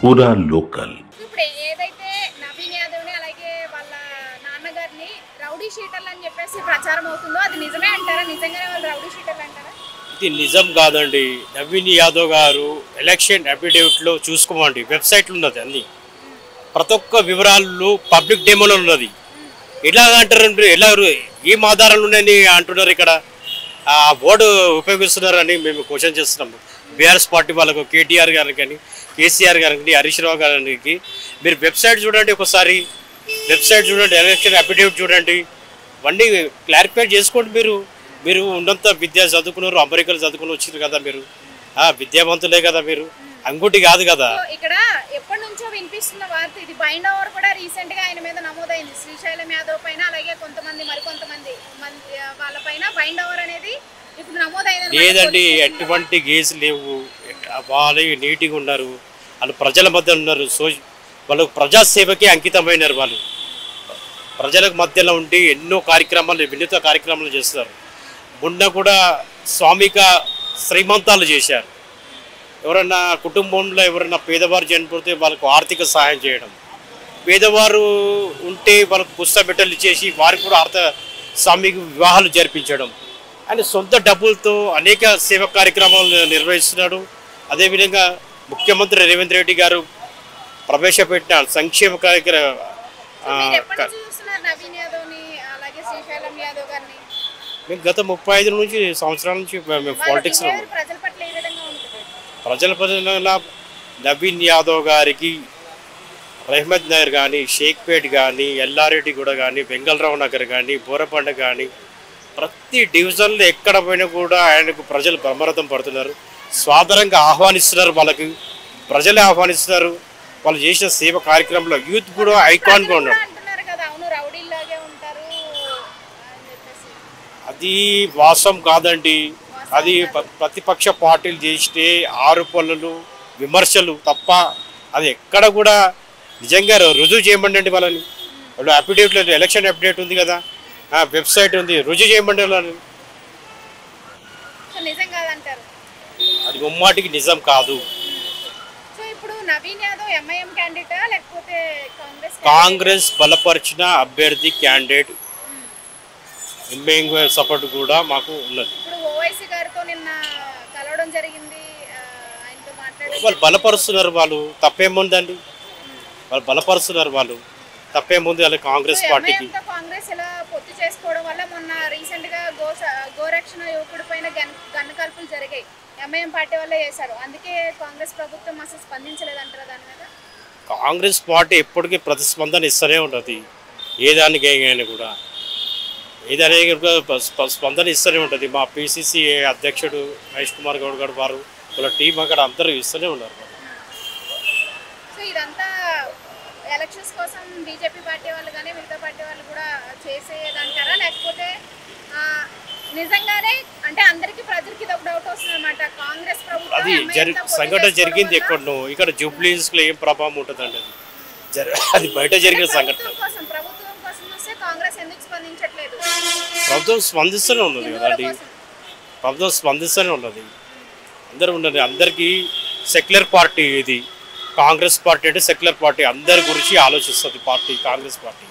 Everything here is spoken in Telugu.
पूरा लोकल। ఇప్పుడు ఏదైతే నవీన్ యాదవ్ని అలాగే వాళ్ళ నాన్నగారిని రౌడీ షీటర్లు అని చెప్పేసి ప్రచారం అవుతుందో అది నిజమే అంటారా? నిజంగానే వాళ్ళు రౌడీ షీటర్లు అంటారా? ఇది నిజం కాదండి. నవీన్ యాదవ్ గారు ఎలక్షన్ అఫిడవిట్లో చూసుకోమండి, వెబ్సైట్లో ఉన్నది అన్ని, ప్రతి ఒక్క వివరాలు పబ్లిక్ డెమోలో ఉన్నది. ఎలా అంటారు, ఎలా ఏం ఆధారాలు ఉన్నాయని అంటున్నారు ఇక్కడ? ఆ బోర్డు ఉపయోగిస్తున్నారని మేము క్వశ్చన్ చేస్తున్నాము. బీఆర్ఎస్ పార్టీ వాళ్ళకు, కేటీఆర్ గారికి కానీ, కేసీఆర్ గారికి, హరీష్ రావు గారికి మీరు వెబ్సైట్ చూడండి, ఒకసారి వెబ్సైట్ చూడండి, ఎలక్షన్ అఫిడవిట్ చూడండి, ఇవన్నీ క్లారిఫై చేసుకోండి. మీరు ఉన్నంత విద్య చదువుకున్నారు, అమెరికాలో చదువుకుని వచ్చింది కదా, మీరు విద్యావంతులే కదా, మీరు అంగుటి కాదు కదా. ఇక్కడ ఎప్పటి నుంచో వినిపిస్తున్న వార్త ఇది. బైండ్ ఓవర్ కూడా రీసెంట్ గా ఆయన మీద నమోదైంది. శ్రీశైలం యాదవ్ పైన అలాగే మరికొంతమంది వాళ్ళ పైన బైండ్ ఓవర్ అనేది ఇప్పుడు నమోదైంది. లేదండి, ఎటువంటి కేసు లేవు. వాళ్ళు నీట్గా ఉన్నారు, వాళ్ళు ప్రజల మధ్య ఉన్నారు, వాళ్ళు ప్రజాసేవకి అంకితమైనారు. వాళ్ళు ప్రజలకు మధ్యలో ఉండి ఎన్నో కార్యక్రమాలు, వినూత్న కార్యక్రమాలు చేస్తారు. మొన్న కూడా స్వామిక శ్రీమంతాలు చేశారు. ఎవరన్నా కుటుంబంలో ఎవరన్నా పేదవారు చనిపోతే వాళ్ళకు ఆర్థిక సహాయం చేయడం, పేదవారు ఉంటే వాళ్ళకు పుస్తబిట్టలు ఇచ్చేసి వారికి కూడా స్వామికి వివాహాలు జరిపించడం, ఆయన సొంత డబ్బులతో అనేక సేవా కార్యక్రమాలు నిర్వహిస్తున్నాడు. అదేవిధంగా ముఖ్యమంత్రి రేవంత్ రెడ్డి గారు ప్రవేశపెట్టిన సంక్షేమ కార్యక్రమం. మేము గత 35 సంవత్సరాల నుంచి మేము పాలిటిక్స్లో. ప్రజల పట్ల నవీన్ యాదవ్ గారికి రహమత్ నగర్ కానీ, షేక్పేట్ కానీ, ఎల్లారెడ్డిగూడ కానీ, బెంగళరావు నగర్ కానీ, బోరపండ కానీ, ప్రతి డివిజన్లో ఎక్కడ పోయినా కూడా ఆయనకు ప్రజలు బ్రహ్మరథం పడుతున్నారు, స్వాదరంగా ఆహ్వానిస్తున్నారు. వాళ్ళకి ప్రజలే ఆహ్వానిస్తున్నారు. వాళ్ళు చేసిన సేవ కార్యక్రమంలో యూత్ కూడా ఐకాన్గా ఉన్నారు. అది వాస్తవం కాదండి. అది ప్రతిపక్ష పార్టీలు చేస్తే ఆరోపణలు, విమర్శలు తప్ప అది ఎక్కడ కూడా నిజంగా రుజువు చేయమండి వాళ్ళని. వాళ్ళు అఫిడేవిట్లో ఎలక్షన్ అఫిడేవిట్ ఉంది కదా, వెబ్సైట్ ఉంది, రుజువు చేయమండి వాళ్ళని. అది ముమ్మాటికి నిజం కాదు. కాంగ్రెస్ బలపరిచిన అభ్యర్థి క్యాండిడేట్, ఎంఐఎం సపోర్ట్ కూడా మాకు ఉన్నది. వాళ్ళు బలపరుస్తున్నారు, వాళ్ళు తప్పేముందండి, వాళ్ళు బలపరుస్తున్నారు, వాళ్ళు తప్పేముంది వాళ్ళ కాంగ్రెస్ పార్టీకి. కాంగ్రెస్ ఇలా పొత్తు చేసుకోవడం వల్ల మొన్న రీసెంట్ గా గోరక్షణ యువకుడి పైన గన్నకాల్పులు జరిగాయి. ఎంఐఎం పార్టీ వల్ల చేశారు. అందుకే కాంగ్రెస్ ప్రభుత్వం అసలు స్పందించలేదంటారా దాని మీద? కాంగ్రెస్ పార్టీ ఎప్పటికీ ప్రతిస్పందన ఇస్తూనే ఉంటుంది. ఏదానికైనా కూడా స్పందన ఇస్తూనే ఉంటుంది. మా పిసిసి అధ్యక్షుడు మహేష్ కుమార్ గౌడ్ గారు, వారు వాళ్ళ టీం అక్కడ అందరూ ఇస్తూనే ఉన్నారు. సో ఇదంతా ఎలక్షన్స్ కోసం బీజేపీ పార్టీ వాళ్ళు కానీ మిగతా పార్టీ వాళ్ళు కూడా చేసేదంటారా? లేకపోతే నిజంగానే అంటే అందరికీ ప్రజలకి ఇది ఒక డౌట్ వస్తుంది అనమాట. కాంగ్రెస్ ప్రభుత్వం అది సంఘటన జరిగింది ఎక్కడో, ఇక్కడ జూబ్లీహిల్స్లో ఏం ప్రభావం ఉంటుందండి? అది బయట జరిగిన సంఘటన. ప్రభుత్వం కోసం వస్తే కాంగ్రెస్ ఎందుకు స్పందించట్లేదు? ప్రభుత్వం స్పందిస్తూనే ఉన్నది కదండి, ప్రభుత్వం స్పందిస్తూనే ఉన్నది. అందరూ ఉన్నది, అందరికీ సెక్యులర్ పార్టీ ఇది. కాంగ్రెస్ పార్టీ అంటే సెక్యులర్ పార్టీ, అందరి గురించి ఆలోచిస్తుంది పార్టీ, కాంగ్రెస్ పార్టీ.